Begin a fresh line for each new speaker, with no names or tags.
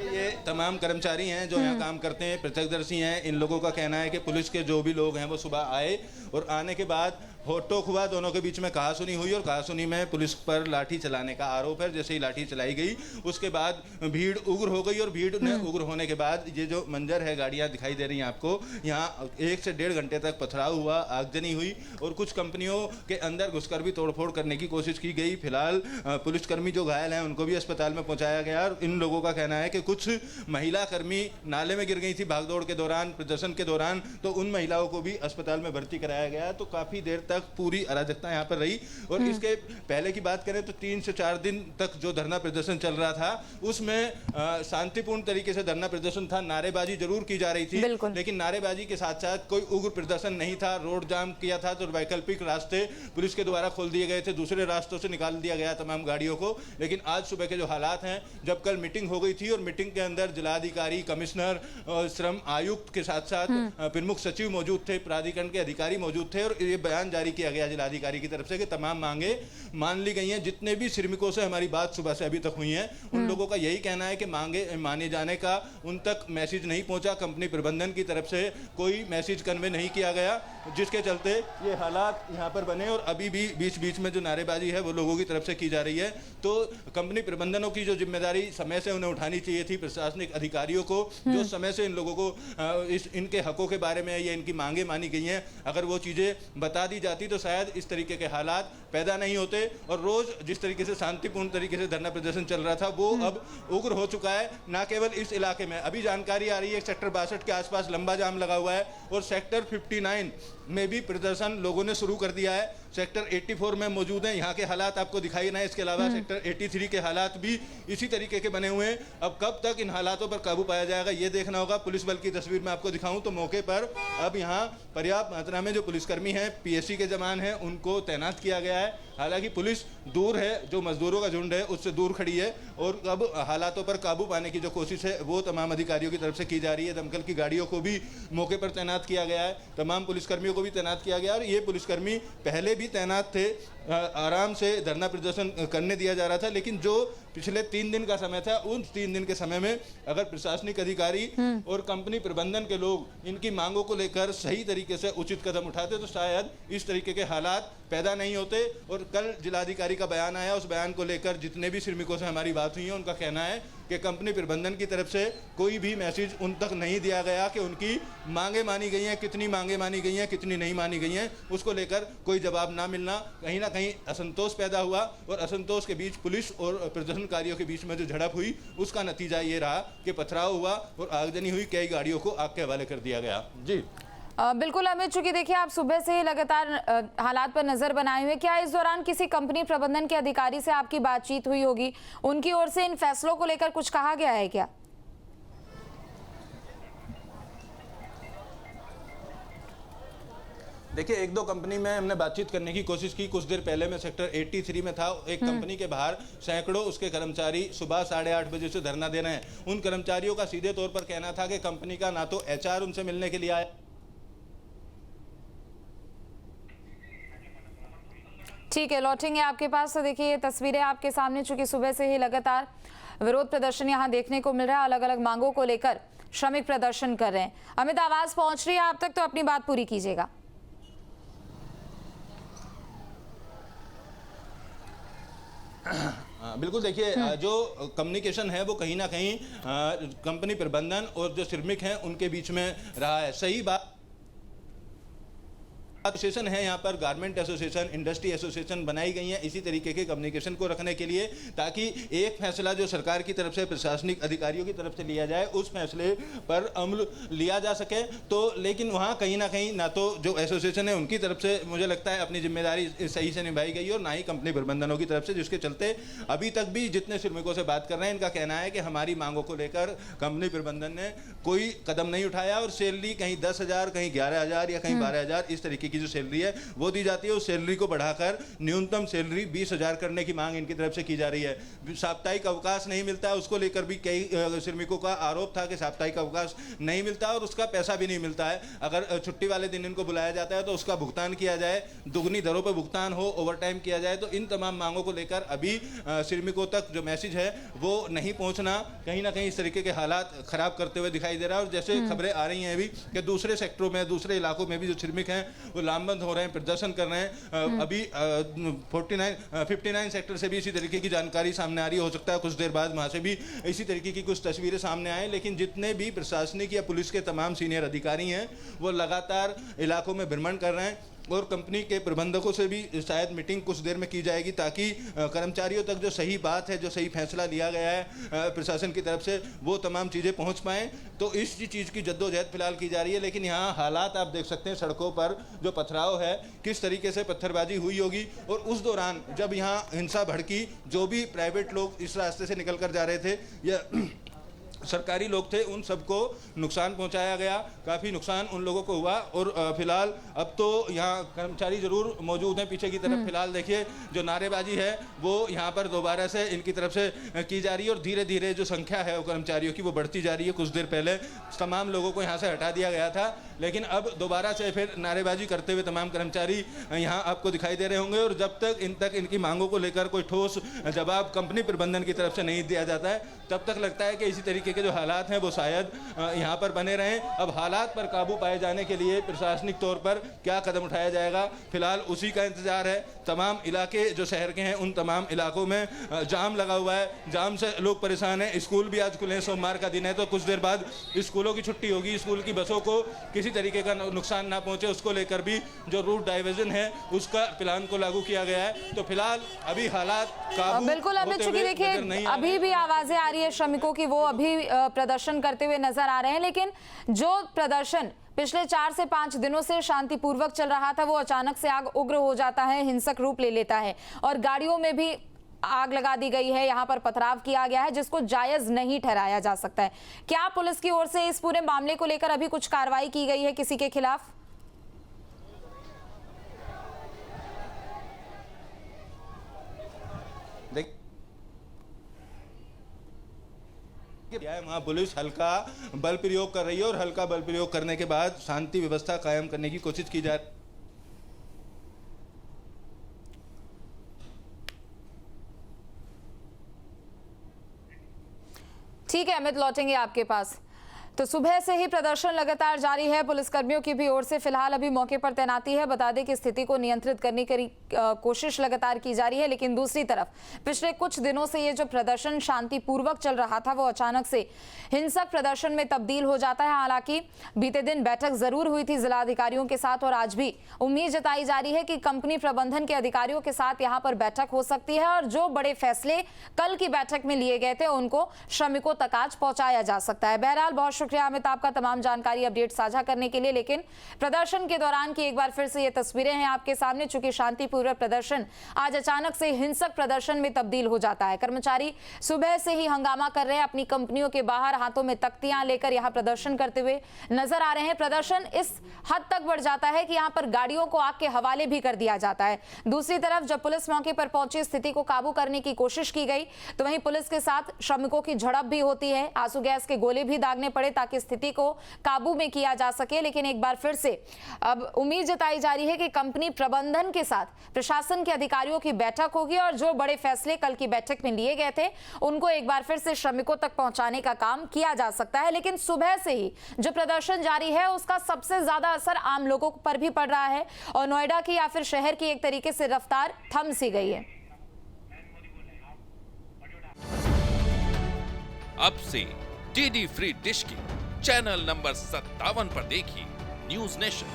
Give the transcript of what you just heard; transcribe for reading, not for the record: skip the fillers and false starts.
ये तमाम कर्मचारी हैं जो यहाँ काम करते हैं, प्रत्यक्षदर्शी हैं। इन लोगों का कहना है कि पुलिस के जो भी लोग हैं वो सुबह आए और आने के बाद होटोक हुआ, दोनों के बीच में कहासुनी हुई और कहासुनी में पुलिस पर लाठी चलाने का आरोप है। जैसे ही लाठी चलाई गई उसके बाद भीड़ उग्र हो गई और भीड़ ने उग्र होने के बाद ये जो मंजर है, गाड़ियाँ दिखाई दे रही हैं आपको, यहाँ 1 से 1.5 घंटे तक पथराव हुआ, आगजनी हुई और कुछ कंपनियों के अंदर घुसकर भी तोड़फोड़ करने की कोशिश की गई। फिलहाल पुलिसकर्मी जो घायल हैं उनको भी अस्पताल में पहुँचाया गया और इन लोगों का कहना है कि कुछ महिला कर्मी नाले में गिर गई थी भागदौड़ के दौरान, प्रदर्शन के दौरान, तो उन महिलाओं को भी अस्पताल में भर्ती कराया गया। तो काफ़ी देर तक पूरी अराजकता यहाँ पर रही। और इसके पहले की बात करें तो 3 से 4 दिन तक जो धरना प्रदर्शन चल रहा था उसमें शांतिपूर्ण तरीके से धरना प्रदर्शन था। नारेबाजी जरूर की जा रही थी, लेकिन नारेबाजी के साथ साथ कोई उग्र प्रदर्शन नहीं था। रोड जाम किया था तो वैकल्पिक रास्ते पुलिस के द्वारा खोल दिए गए थे, दूसरे रास्तों से निकाल दिया गया तमाम गाड़ियों को। लेकिन आज सुबह के जो हालात हैं, जब कल मीटिंग हो गई थी और मीटिंग के अंदर जिलाधिकारी, कमिश्नर और श्रम आयुक्त के साथ साथ प्रमुख सचिव मौजूद थे, प्राधिकरण के अधिकारी मौजूद थे और ये बयान जारी किया गया जिलाधिकारी की तरफ से कि तमाम मांगे मान ली गई हैं। जितने भी श्रमिकों से हमारी बात सुबह से अभी तक हुई है उन लोगों का यही कहना है कि मांगे माने जाने का उन तक मैसेज नहीं पहुंचा, कंपनी प्रबंधन की तरफ से कोई मैसेज कन्वे नहीं किया गया, जिसके चलते ये हालात यहाँ पर बने। और अभी भी बीच बीच में जो नारेबाजी है वो लोगों की तरफ से की जा रही है। तो कंपनी प्रबंधनों की जो जिम्मेदारी समय से उन्हें उठानी चाहिए थी, प्रशासनिक अधिकारियों को जो समय से इन लोगों को इनके हकों के बारे में या इनकी मांगे मानी गई हैं, अगर वो चीज़ें बता दी जाती तो शायद इस तरीके के हालात पैदा नहीं होते। और रोज जिस तरीके से शांतिपूर्ण तरीके से धरना प्रदर्शन चल रहा था वो अब उग्र हो चुका है। न केवल इस इलाके में, अभी जानकारी आ रही है सेक्टर 62 के आसपास लंबा जाम लगा हुआ है और सेक्टर 59 में भी प्रदर्शन लोगों ने शुरू कर दिया है। सेक्टर 84 में मौजूद हैं, यहाँ के हालात आपको दिखाई ना, इसके अलावा सेक्टर 83 के हालात भी इसी तरीके के बने हुए हैं। अब कब तक इन हालातों पर काबू पाया जाएगा ये देखना होगा। पुलिस बल की तस्वीर में आपको दिखाऊं तो मौके पर अब यहाँ पर्याप्त मात्रा में जो पुलिसकर्मी हैं, पीएससी के जवान हैं, उनको तैनात किया गया है। हालांकि पुलिस दूर है, जो मजदूरों का झुंड है उससे दूर खड़ी है और अब हालातों पर काबू पाने की जो कोशिश है वो तमाम अधिकारियों की तरफ से की जा रही है। दमकल की गाड़ियों को भी मौके पर तैनात किया गया है, तमाम पुलिसकर्मियों को भी तैनात किया गया। और ये पुलिसकर्मी पहले भी तैनात थे, आराम से धरना प्रदर्शन करने दिया जा रहा था। लेकिन जो पिछले 3 दिन का समय था, उन 3 दिन के समय में अगर प्रशासनिक अधिकारी और कंपनी प्रबंधन के लोग इनकी मांगों को लेकर सही तरीके से उचित कदम उठाते तो शायद इस तरीके के हालात पैदा नहीं होते। और कल जिलाधिकारी का बयान आया, उस बयान को लेकर जितने भी श्रमिकों से हमारी बात हुई है उनका कहना है कि कंपनी प्रबंधन की तरफ से कोई भी मैसेज उन तक नहीं दिया गया कि उनकी मांगे मानी गई हैं, कितनी मांगे मानी गई हैं, कितनी नहीं मानी गई हैं, उसको लेकर कोई जवाब ना मिलना, कहीं ना कहीं असंतोष पैदा हुआ। और असंतोष के बीच पुलिस और प्रदर्शनकारियों के बीच में जो झड़प हुई उसका नतीजा ये रहा कि पथराव हुआ और आगजनी हुई, कई गाड़ियों को आग के हवाले कर दिया गया। जी
बिल्कुल अमित, चूंकि देखिए आप सुबह से ही लगातार हालात पर नजर बनाए हुए, क्या इस दौरान किसी कंपनी प्रबंधन के अधिकारी से आपकी बातचीत हुई होगी? उनकी ओर से इन फैसलों को लेकर कुछ कहा गया है क्या?
देखिए, 1-2 कंपनी में हमने बातचीत करने की कोशिश की। कुछ देर पहले मैं सेक्टर 83 में था, एक कंपनी के बाहर सैकड़ों उसके कर्मचारी सुबह 8:30 बजे से धरना दे रहे हैं। उन कर्मचारियों का सीधे तौर पर कहना था कि कंपनी का ना तो एचआर उनसे मिलने के लिए आया।
ठीक है, लौटेंगे आपके पास। तो देखिए ये तस्वीरें आपके सामने, चूंकि सुबह से ही लगातार विरोध प्रदर्शन यहाँ देखने को मिल रहा है, अलग अलग मांगों को लेकर श्रमिक प्रदर्शन कर रहे हैं। अमित, आवाज पहुंच रही है आप तक, तो अपनी बात पूरी कीजिएगा।
बिल्कुल, देखिए जो कम्युनिकेशन है वो कहीं ना कहीं कंपनी प्रबंधन और जो श्रमिक हैं उनके बीच में रहा है। सही बात एसोसिएशन है, यहाँ पर गारमेंट एसोसिएशन, इंडस्ट्री एसोसिएशन बनाई गई हैं इसी तरीके के कम्युनिकेशन को रखने के लिए, ताकि एक फैसला जो सरकार की तरफ से, प्रशासनिक अधिकारियों की तरफ से लिया जाए उस फैसले पर अमल लिया जा सके। तो लेकिन वहाँ कहीं ना कहीं ना तो जो एसोसिएशन है उनकी तरफ से मुझे लगता है अपनी जिम्मेदारी सही से निभाई गई और ना ही कंपनी प्रबंधनों की तरफ से, जिसके चलते अभी तक भी जितने श्रमिकों से बात कर रहे हैं इनका कहना है कि हमारी मांगों को लेकर कंपनी प्रबंधन ने कोई कदम नहीं उठाया और सैलरी कहीं 10,000, कहीं 11,000 या कहीं 12,000 इस तरीके की जो सैलरी है वो दी जाती है। उस सैलरी को बढ़ाकर न्यूनतम सैलरी 20,000 करने की मांग इनकी तरफ से की जा रही है। साप्ताहिक अवकाश नहीं मिलता है, उसको लेकर भी कई श्रमिकों का आरोप था कि साप्ताहिक अवकाश नहीं मिलता और उसका पैसा भी नहीं मिलता है। अगर छुट्टी वाले दिन इनको बुलाया जाता है तो उसका भुगतान किया जाए, दुगनी दरों पर भुगतान हो, ओवर टाइम किया जाए। तो इन तमाम मांगों को लेकर अभी श्रमिकों तक जो मैसेज है वो नहीं पहुंचना कहीं ना कहीं इस तरीके के हालात खराब करते हुए दिखाई दे रहा है। और जैसे खबरें आ रही हैं अभी कि दूसरे सेक्टरों में, दूसरे इलाकों में भी जो श्रमिक हैं वो लामबंद हो रहे हैं, प्रदर्शन कर रहे हैं। अभी 59 सेक्टर से भी इसी तरीके की जानकारी सामने आ रही हो सकता है कुछ देर बाद वहां से भी इसी तरीके की कुछ तस्वीरें सामने आए। लेकिन जितने भी प्रशासनिक या पुलिस के तमाम सीनियर अधिकारी हैं वो लगातार इलाकों में भ्रमण कर रहे हैं और कंपनी के प्रबंधकों से भी शायद मीटिंग कुछ देर में की जाएगी ताकि कर्मचारियों तक जो सही बात है, जो सही फैसला लिया गया है प्रशासन की तरफ से, वो तमाम चीज़ें पहुंच पाएँ। तो इस चीज़ की जद्दोजहद फिलहाल की जा रही है। लेकिन यहाँ हालात आप देख सकते हैं, सड़कों पर जो पथराव है, किस तरीके से पत्थरबाजी हुई होगी। और उस दौरान जब यहाँ हिंसा भड़की, जो भी प्राइवेट लोग इस रास्ते से निकल कर जा रहे थे या सरकारी लोग थे, उन सबको नुकसान पहुंचाया गया। काफ़ी नुकसान उन लोगों को हुआ। और फिलहाल अब तो यहाँ कर्मचारी जरूर मौजूद हैं पीछे की तरफ। फिलहाल देखिए जो नारेबाजी है वो यहाँ पर दोबारा से इनकी तरफ से की जा रही है और धीरे धीरे जो संख्या है वो कर्मचारियों की वो बढ़ती जा रही है। कुछ देर पहले तमाम लोगों को यहाँ से हटा दिया गया था, लेकिन अब दोबारा से फिर नारेबाजी करते हुए तमाम कर्मचारी यहाँ आपको दिखाई दे रहे होंगे। और जब तक इनकी मांगों को लेकर कोई ठोस जवाब कंपनी प्रबंधन की तरफ से नहीं दिया जाता है, तब तक लगता है कि इसी तरीके के जो हालात हैं वो शायद यहाँ पर बने रहें। अब हालात पर काबू पाए जाने के लिए प्रशासनिक तौर पर क्या कदम उठाया जाएगा, फिलहाल उसी का इंतजार है। तमाम इलाके जो शहर के हैं उन तमाम इलाकों में जाम लगा हुआ है, जाम से लोग परेशान हैं। स्कूल भी आज खुले हैं, सोमवार का दिन है तो कुछ देर बाद स्कूलों की छुट्टी होगी। स्कूल की बसों को किसी तरीके का नुकसान ना पहुंचे उसको लेकर भी जो रूट डाइवर्जन है उसका प्लान को लागू किया गया है। तो फिलहाल अभी हालात काबू
बिल्कुल अमित, चूंकि देखिए अभी भी आवाजें आ रही है श्रमिकों की, वो अभी प्रदर्शन करते हुए नजर आ रहे हैं। लेकिन जो प्रदर्शन पिछले 4 से 5 दिनों से शांतिपूर्वक चल रहा था वो अचानक से आग उग्र हो जाता है, हिंसक रूप ले लेता है और गाड़ियों में भी आग लगा दी गई है। यहाँ पर पथराव किया गया है जिसको जायज नहीं ठहराया जा सकता है। क्या पुलिस की ओर से इस पूरे मामले को लेकर अभी कुछ कार्रवाई की गई है किसी के खिलाफ?
वहाँ पुलिस हल्का बल प्रयोग कर रही है और हल्का बल प्रयोग करने के बाद शांति व्यवस्था कायम करने की कोशिश की जा रही है।
ठीक है अमित, लौटेंगे आपके पास। तो सुबह से ही प्रदर्शन लगातार जारी है, पुलिसकर्मियों की भी ओर से फिलहाल अभी मौके पर तैनाती है। बता दें कि स्थिति को नियंत्रित करने की कोशिश लगातार की जा रही है। लेकिन दूसरी तरफ पिछले कुछ दिनों से ये जो प्रदर्शन शांतिपूर्वक चल रहा था वो अचानक से हिंसक प्रदर्शन में तब्दील हो जाता है। हालांकि बीते दिन बैठक जरूर हुई थी जिलाधिकारियों के साथ और आज भी उम्मीद जताई जा रही है कि कंपनी प्रबंधन के अधिकारियों के साथ यहाँ पर बैठक हो सकती है और जो बड़े फैसले कल की बैठक में लिए गए थे उनको श्रमिकों तक आज पहुंचाया जा सकता है। बहरहाल बहुत शुक्रिया अमित आपका तमाम जानकारी अपडेट साझा करने के लिए। लेकिन प्रदर्शन के दौरान की एक बार फिर से ये तस्वीरें हैं आपके सामने। चूंकि शांतिपूर्वक प्रदर्शन आज अचानक से हिंसक प्रदर्शन में तब्दील हो जाता है। कर्मचारी सुबह से ही हंगामा कर रहे हैं, अपनी कंपनियों के बाहर हाथों में तख्तियां लेकर यहां प्रदर्शन करते हुए नजर आ रहे हैं। प्रदर्शन इस हद तक बढ़ जाता है कि यहां पर गाड़ियों को आग के हवाले भी कर दिया जाता है। दूसरी तरफ जब पुलिस मौके पर पहुंची, स्थिति को काबू करने की कोशिश की गई तो वहीं पुलिस के साथ श्रमिकों की झड़प भी होती है। आंसू गैस के गोले भी दागने पड़े ताकि स्थिति को काबू में किया जा सके। लेकिन एक बार फिर से अब उम्मीद जताई जा रही है कि कंपनी प्रबंधन के साथ प्रशासन के अधिकारियों की बैठक होगी और जो बड़े फैसले कल की बैठक में लिए गए थे उनको एक बार फिर से श्रमिकों तक पहुंचाने का काम किया जा सकता है। लेकिन सुबह से ही जो प्रदर्शन जारी है उसका सबसे ज्यादा असर आम लोगों पर भी पड़ रहा है और नोएडा की या फिर शहर की एक तरीके से रफ्तार थम सी गई है।
अब से डीडी फ्री डिश की चैनल नंबर 57 पर देखिए न्यूज नेशन।